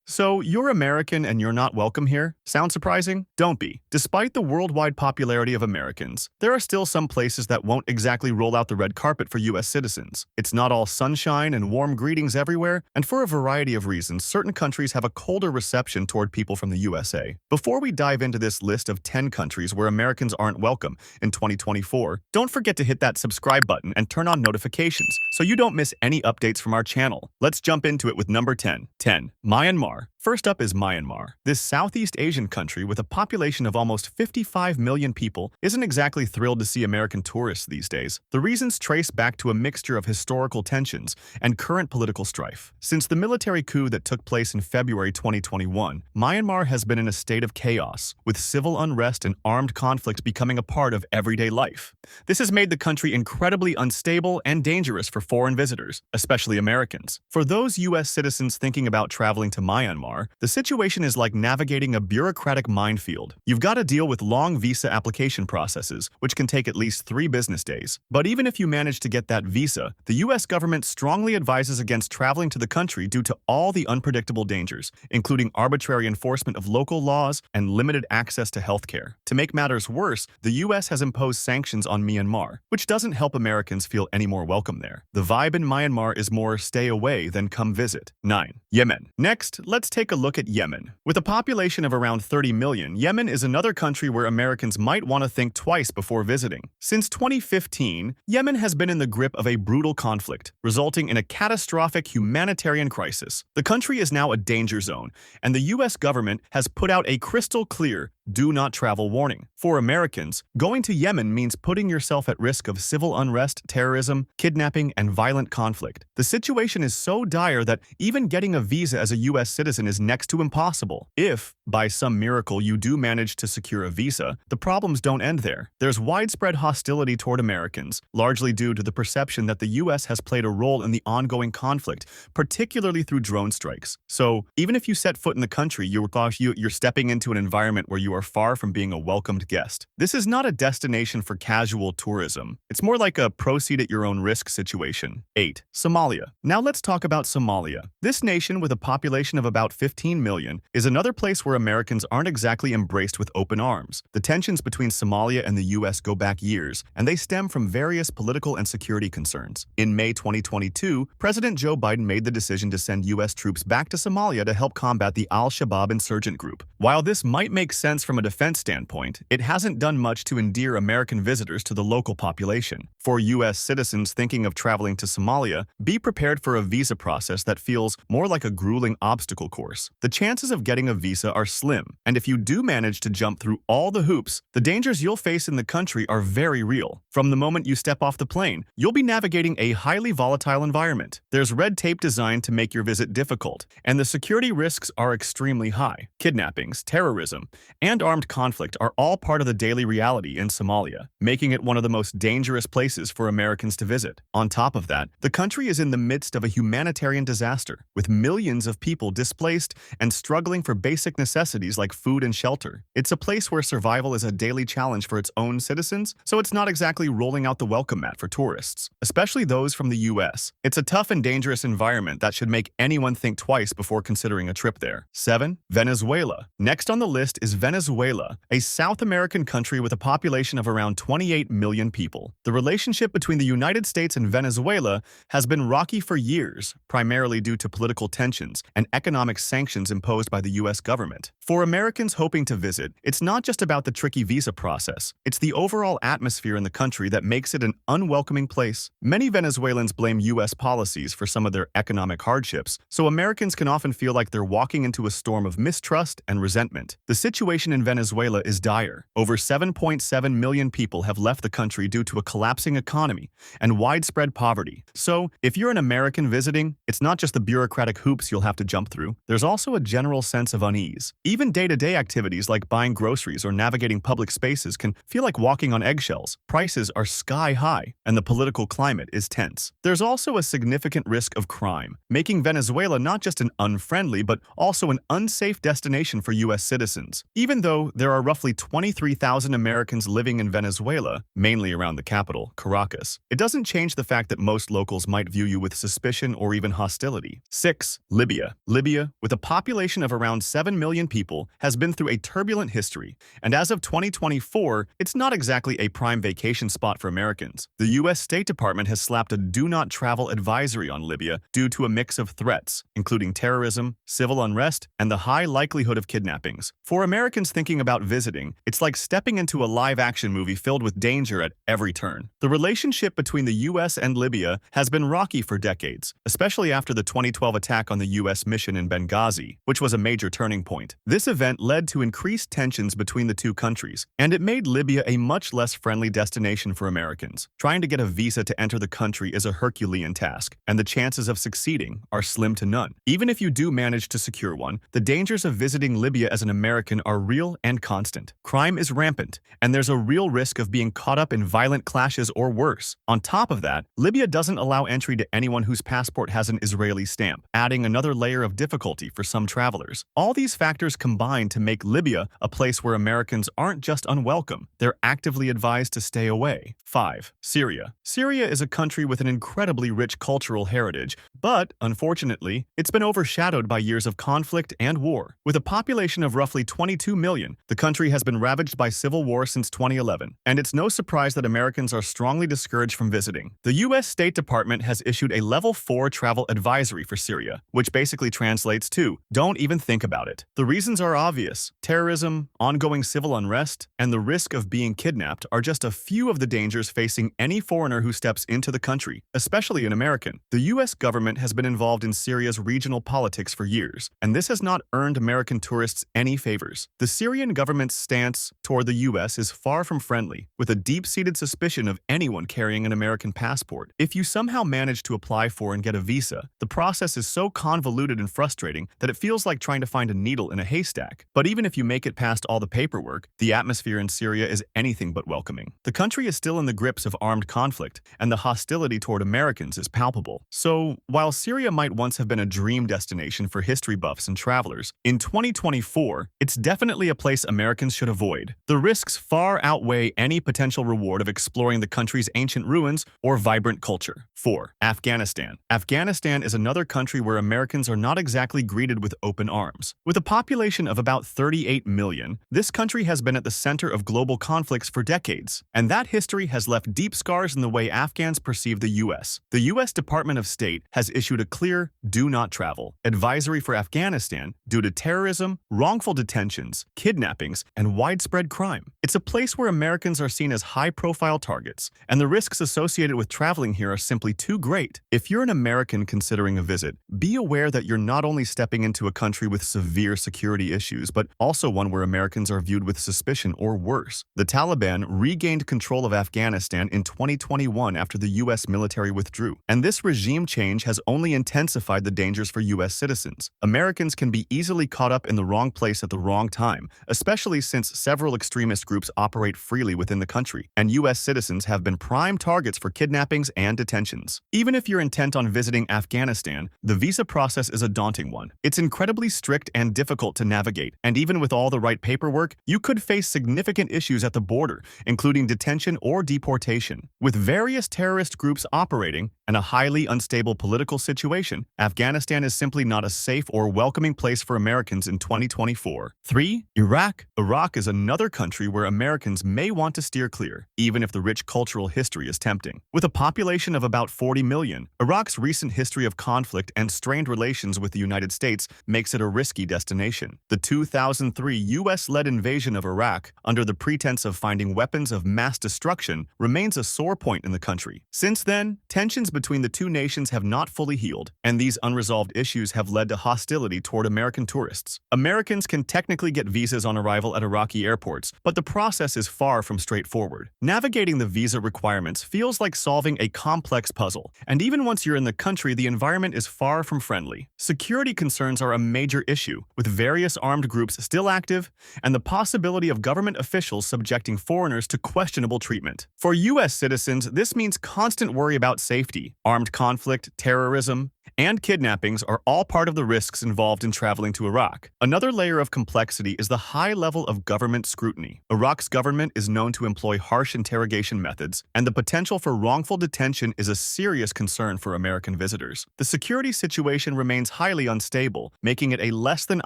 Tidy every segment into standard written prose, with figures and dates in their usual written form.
So, you're American and you're not welcome here? Sound surprising? Don't be. Despite the worldwide popularity of Americans, there are still some places that won't exactly roll out the red carpet for US citizens. It's not all sunshine and warm greetings everywhere, and for a variety of reasons, certain countries have a colder reception toward people from the USA. Before we dive into this list of 10 countries where Americans aren't welcome in 2024, don't forget to hit that subscribe button and turn on notifications so you don't miss any updates from our channel. Let's jump into it with number 10. 10. Myanmar. First up is Myanmar. This Southeast Asian country with a population of almost 55 million people isn't exactly thrilled to see American tourists these days. The reasons trace back to a mixture of historical tensions and current political strife. Since the military coup that took place in February 2021, Myanmar has been in a state of chaos, with civil unrest and armed conflict becoming a part of everyday life. This has made the country incredibly unstable and dangerous for foreign visitors, especially Americans. For those U.S. citizens thinking about traveling to Myanmar, the situation is like navigating a bureaucratic minefield. You've got to deal with long visa application processes, which can take at least 3 business days. But even if you manage to get that visa, the US government strongly advises against traveling to the country due to all the unpredictable dangers, including arbitrary enforcement of local laws and limited access to healthcare. To make matters worse, the US has imposed sanctions on Myanmar, which doesn't help Americans feel any more welcome there. The vibe in Myanmar is more stay away than come visit. 9. Yemen. Next, let's take a look at Yemen. With a population of around 30 million, Yemen is another country where Americans might want to think twice before visiting. Since 2015, Yemen has been in the grip of a brutal conflict, resulting in a catastrophic humanitarian crisis. The country is now a danger zone, and the US government has put out a crystal clear do not travel warning. For Americans, going to Yemen means putting yourself at risk of civil unrest, terrorism, kidnapping, and violent conflict. The situation is so dire that even getting a visa as a US citizen is next to impossible. If, by some miracle, you do manage to secure a visa, the problems don't end there. There's widespread hostility toward Americans, largely due to the perception that the US has played a role in the ongoing conflict, particularly through drone strikes. So, even if you set foot in the country, you're stepping into an environment where you are far from being a welcomed guest. This is not a destination for casual tourism. It's more like a proceed at your own risk situation. 8. Somalia. Now let's talk about Somalia. This nation, with a population of about 15 million, is another place where Americans aren't exactly embraced with open arms. The tensions between Somalia and the US go back years, and they stem from various political and security concerns. In May 2022, President Joe Biden made the decision to send US troops back to Somalia to help combat the Al-Shabaab insurgent group. While this might make sense from a defense standpoint, it hasn't done much to endear American visitors to the local population. For US citizens thinking of traveling to Somalia, be prepared for a visa process that feels more like a grueling obstacle course. The chances of getting a visa are slim, and if you do manage to jump through all the hoops, the dangers you'll face in the country are very real. From the moment you step off the plane, you'll be navigating a highly volatile environment. There's red tape designed to make your visit difficult, and the security risks are extremely high. Kidnappings, terrorism, and armed conflict are all part of the daily reality in Somalia, making it one of the most dangerous places for Americans to visit. On top of that, the country is in the midst of a humanitarian disaster, with millions of people displaced and struggling for basic necessities like food and shelter. It's a place where survival is a daily challenge for its own citizens, so it's not exactly rolling out the welcome mat for tourists, especially those from the US. It's a tough and dangerous environment that should make anyone think twice before considering a trip there. 7. Venezuela. Next on the list is Venezuela, a South American country with a population of around 28 million people. The relationship between the United States and Venezuela has been rocky for years, primarily due to political tensions and economic sanctions imposed by the US government. For Americans hoping to visit, it's not just about the tricky visa process. It's the overall atmosphere in the country that makes it an unwelcoming place. Many Venezuelans blame US policies for some of their economic hardships, so Americans can often feel like they're walking into a storm of mistrust and resentment. The situation in Venezuela is dire. Over 7.7 million people have left the country due to a collapsing economy and widespread poverty. So, if you're an American visiting, it's not just the bureaucratic hoops you'll have to jump through. There's also a general sense of unease. Even day-to-day activities like buying groceries or navigating public spaces can feel like walking on eggshells. Prices are sky high, and the political climate is tense. There's also a significant risk of crime, making Venezuela not just an unfriendly but also an unsafe destination for US citizens. Even Even though there are roughly 23,000 Americans living in Venezuela, mainly around the capital, Caracas, it doesn't change the fact that most locals might view you with suspicion or even hostility. 6. Libya. Libya, with a population of around 7 million people, has been through a turbulent history, and as of 2024, it's not exactly a prime vacation spot for Americans. The U.S. State Department has slapped a do not travel advisory on Libya due to a mix of threats, including terrorism, civil unrest, and the high likelihood of kidnappings. For Americans thinking about visiting, it's like stepping into a live-action movie filled with danger at every turn. The relationship between the U.S. and Libya has been rocky for decades, especially after the 2012 attack on the U.S. mission in Benghazi, which was a major turning point. This event led to increased tensions between the two countries, and it made Libya a much less friendly destination for Americans. Trying to get a visa to enter the country is a Herculean task, and the chances of succeeding are slim to none. Even if you do manage to secure one, the dangers of visiting Libya as an American are real and constant. Crime is rampant, and there's a real risk of being caught up in violent clashes or worse. On top of that, Libya doesn't allow entry to anyone whose passport has an Israeli stamp, adding another layer of difficulty for some travelers. All these factors combine to make Libya a place where Americans aren't just unwelcome, they're actively advised to stay away. 5. Syria. Syria is a country with an incredibly rich cultural heritage, but, unfortunately, it's been overshadowed by years of conflict and war. With a population of roughly 22 million, the country has been ravaged by civil war since 2011, and it's no surprise that Americans are strongly discouraged from visiting. The U.S. State Department has issued a Level 4 travel advisory for Syria, which basically translates to, don't even think about it. The reasons are obvious. Terrorism, ongoing civil unrest, and the risk of being kidnapped are just a few of the dangers facing any foreigner who steps into the country, especially an American. The U.S. government has been involved in Syria's regional politics for years, and this has not earned American tourists any favors. The Syrian government's stance toward the U.S. is far from friendly, with a deep-seated suspicion of anyone carrying an American passport. If you somehow manage to apply for and get a visa, the process is so convoluted and frustrating that it feels like trying to find a needle in a haystack. But even if you make it past all the paperwork, the atmosphere in Syria is anything but welcoming. The country is still in the grips of armed conflict, and the hostility toward Americans is palpable. So, while Syria might once have been a dream destination for history buffs and travelers, in 2024, it's definitely a place Americans should avoid. The risks far outweigh any potential reward of exploring the country's ancient ruins or vibrant culture. 4. Afghanistan. Afghanistan is another country where Americans are not exactly greeted with open arms. With a population of about 38 million, this country has been at the center of global conflicts for decades, and that history has left deep scars in the way Afghans perceive the U.S. The U.S. Department of State has issued a clear "do not travel" advisory for Afghanistan due to terrorism, wrongful detentions, kidnappings, and widespread crime. It's a place where Americans are seen as high-profile targets, and the risks associated with traveling here are simply too great. If you're an American considering a visit, be aware that you're not only stepping into a country with severe security issues, but also one where Americans are viewed with suspicion or worse. The Taliban regained control of Afghanistan in 2021 after the U.S. military withdrew, and this regime change has only intensified the dangers for U.S. citizens. Americans can be easily caught up in the wrong place at the wrong time, especially since several extremist groups operate freely within the country, and U.S. citizens have been prime targets for kidnappings and detentions. Even if you're intent on visiting Afghanistan, the visa process is a daunting one. It's incredibly strict and difficult to navigate, and even with all the right paperwork, you could face significant issues at the border, including detention or deportation. With various terrorist groups operating and a highly unstable political situation, Afghanistan is simply not a safe or welcoming place for Americans in 2024. 3. Iraq. Iraq is another country where Americans may want to steer clear, even if the rich cultural history is tempting. With a population of about 40 million, Iraq's recent history of conflict and strained relations with the United States makes it a risky destination. The 2003 U.S.-led invasion of Iraq, under the pretense of finding weapons of mass destruction, remains a sore point in the country. Since then, tensions between the two nations have not fully healed, and these unresolved issues have led to hostility toward American tourists. Americans can technically get visas on arrival at Iraqi airports, but the process is far from straightforward. Navigating the visa requirements feels like solving a complex puzzle, and even once you're in the country, the environment is far from friendly. Security concerns are a major issue, with various armed groups still active, and the possibility of government officials subjecting foreigners to questionable treatment. For U.S. citizens, this means constant worry about safety, armed conflict, terrorism, and kidnappings are all part of the risks involved in traveling to Iraq. Another layer of complexity is the high level of government scrutiny. Iraq's government is known to employ harsh interrogation methods, and the potential for wrongful detention is a serious concern for American visitors. The security situation remains highly unstable, making it a less than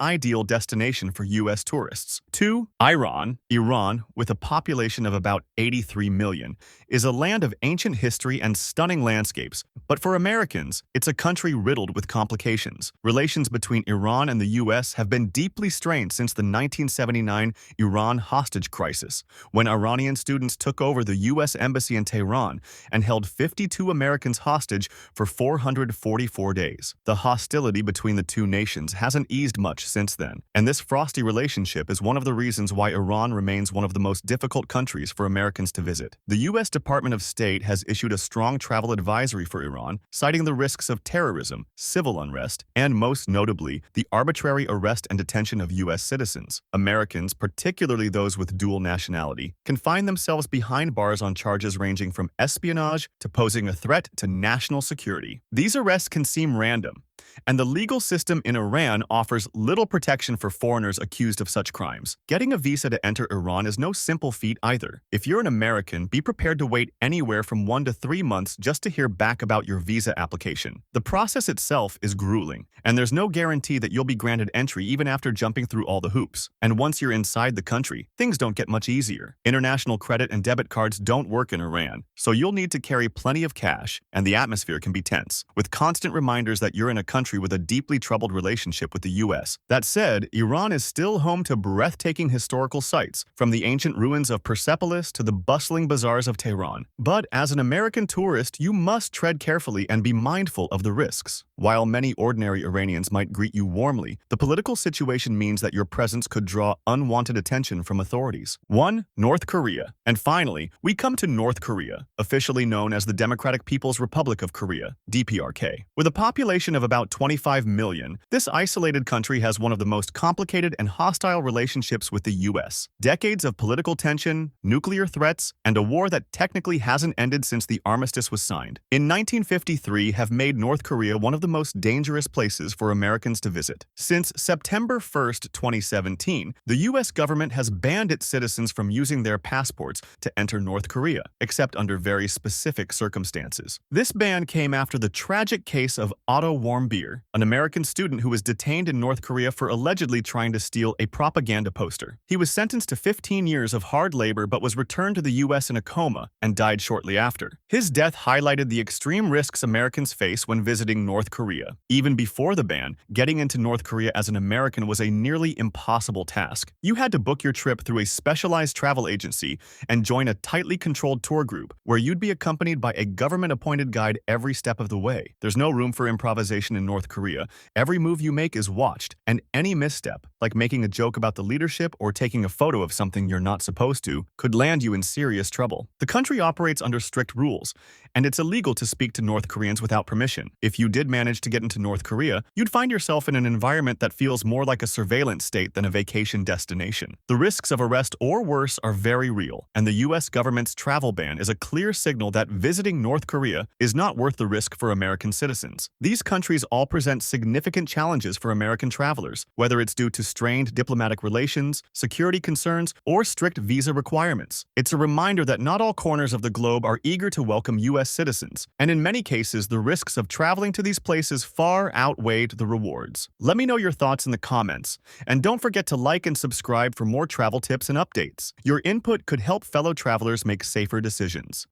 ideal destination for U.S. tourists. 2. Iran, with a population of about 83 million, is a land of ancient history and stunning landscapes, but for Americans, it's a country riddled with complications. Relations between Iran and the U.S. have been deeply strained since the 1979 Iran hostage crisis, when Iranian students took over the U.S. Embassy in Tehran and held 52 Americans hostage for 444 days. The hostility between the two nations hasn't eased much since then, and this frosty relationship is one of the reasons why Iran remains one of the most difficult countries for Americans to visit. The U.S. Department of State has issued a strong travel advisory for Iran, citing the risks of terrorism, civil unrest, and most notably, the arbitrary arrest and detention of U.S. citizens. Americans, particularly those with dual nationality, can find themselves behind bars on charges ranging from espionage to posing a threat to national security. These arrests can seem random, and the legal system in Iran offers little protection for foreigners accused of such crimes. Getting a visa to enter Iran is no simple feat either. If you're an American, be prepared to wait anywhere from 1 to 3 months just to hear back about your visa application. The process itself is grueling, and there's no guarantee that you'll be granted entry even after jumping through all the hoops. And once you're inside the country, things don't get much easier. International credit and debit cards don't work in Iran, so you'll need to carry plenty of cash, and the atmosphere can be tense, with constant reminders that you're in a country with a deeply troubled relationship with the U.S. That said, Iran is still home to breathtaking historical sites, from the ancient ruins of Persepolis to the bustling bazaars of Tehran. But as an American tourist, you must tread carefully and be mindful of the risks. While many ordinary Iranians might greet you warmly, the political situation means that your presence could draw unwanted attention from authorities. 1. North Korea. And finally, we come to North Korea, officially known as the Democratic People's Republic of Korea, DPRK. With a population of about 25 million, this isolated country has one of the most complicated and hostile relationships with the U.S. Decades of political tension, nuclear threats, and a war that technically hasn't ended since the armistice was signed in 1953 have made North Korea one of the most dangerous places for Americans to visit. Since September 1, 2017, the U.S. government has banned its citizens from using their passports to enter North Korea, except under very specific circumstances. This ban came after the tragic case of Otto Warmbier, an American student who was detained in North Korea for allegedly trying to steal a propaganda poster. He was sentenced to 15 years of hard labor but was returned to the U.S. in a coma and died shortly after. His death highlighted the extreme risks Americans face when visiting North Korea. Even before the ban, getting into North Korea as an American was a nearly impossible task. You had to book your trip through a specialized travel agency and join a tightly controlled tour group where you'd be accompanied by a government-appointed guide every step of the way. There's no room for improvisation in North Korea. Every move you make is watched, and any misstep, like making a joke about the leadership or taking a photo of something you're not supposed to, could land you in serious trouble. The country operates under strict rules, and it's illegal to speak to North Koreans without permission. If you did manage to get into North Korea, you'd find yourself in an environment that feels more like a surveillance state than a vacation destination. The risks of arrest or worse are very real, and the U.S. government's travel ban is a clear signal that visiting North Korea is not worth the risk for American citizens. These countries all present significant challenges for American travelers, whether it's due to strained diplomatic relations, security concerns, or strict visa requirements. It's a reminder that not all corners of the globe are eager to welcome U.S. citizens, and in many cases, the risks of traveling to these places far outweighed the rewards. Let me know your thoughts in the comments, and don't forget to like and subscribe for more travel tips and updates. Your input could help fellow travelers make safer decisions.